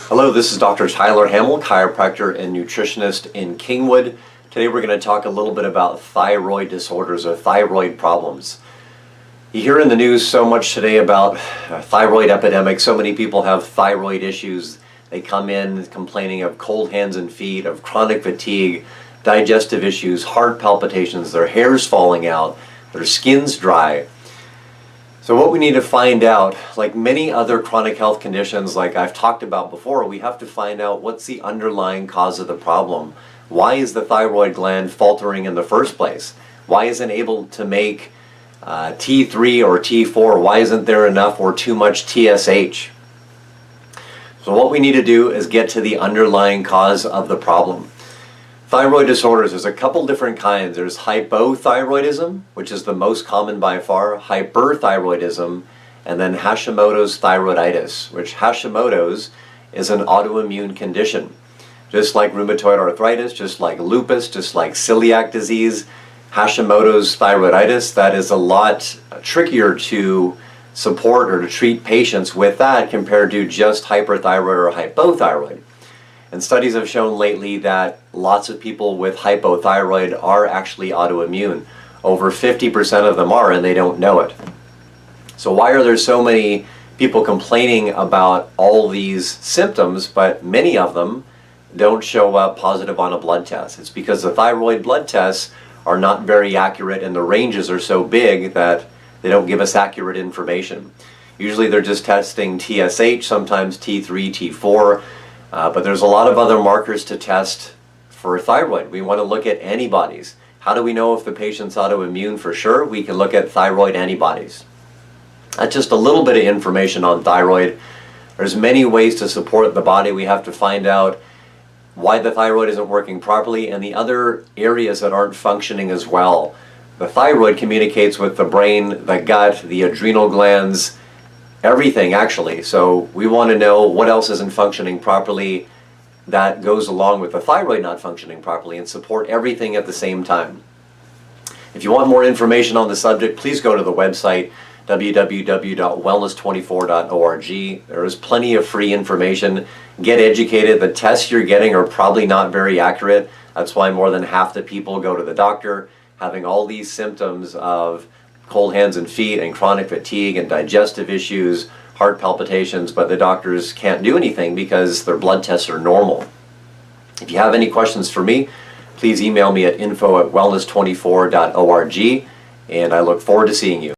Hello, this is Dr. Tyler Hamill, chiropractor and nutritionist in Kingwood. Today we're going to talk a little bit about thyroid disorders or thyroid problems. You hear in the news so much today about thyroid epidemic. So many people have thyroid issues. They come in complaining of cold hands and feet, of chronic fatigue, digestive issues, heart palpitations, their hair's falling out, their skin's dry. So what we need to find out, like many other chronic health conditions like I've talked about before, we have to find out what's the underlying cause of the problem. Why is the thyroid gland faltering in the first place? Why isn't it able to make T3 or T4? Why isn't there enough or too much TSH? So what we need to do is get to the underlying cause of the problem. Thyroid disorders, there's a couple different kinds. There's hypothyroidism, which is the most common by far, hyperthyroidism, and then Hashimoto's thyroiditis, which Hashimoto's is an autoimmune condition. Just like rheumatoid arthritis, just like lupus, just like celiac disease, Hashimoto's thyroiditis, that is a lot trickier to support or to treat patients with that compared to just hyperthyroid or hypothyroid. And studies have shown lately that lots of people with hypothyroid are actually autoimmune. Over 50% of them are, and they don't know it. So why are there so many people complaining about all these symptoms, but many of them don't show up positive on a blood test? It's because the thyroid blood tests are not very accurate, and the ranges are so big that they don't give us accurate information. Usually they're just testing TSH, sometimes T3, T4, but there's a lot of other markers to test for thyroid. We want to look at antibodies. How do we know if the patient's autoimmune for sure? We can look at thyroid antibodies. That's just a little bit of information on thyroid. There's many ways to support the body. We have to find out why the thyroid isn't working properly and the other areas that aren't functioning as well. The thyroid communicates with the brain, the gut, the adrenal glands, everything actually. So we want to know what else isn't functioning properly that goes along with the thyroid not functioning properly and support everything at the same time. If you want more information on the subject, please go to the website www.wellness24.org. There is plenty of free information. Get educated. The tests you're getting are probably not very accurate. That's why more than half the people go to the doctor having all these symptoms of cold hands and feet and chronic fatigue and digestive issues, heart palpitations, but the doctors can't do anything because their blood tests are normal. If you have any questions for me, please email me at info@wellness24.org, and I look forward to seeing you.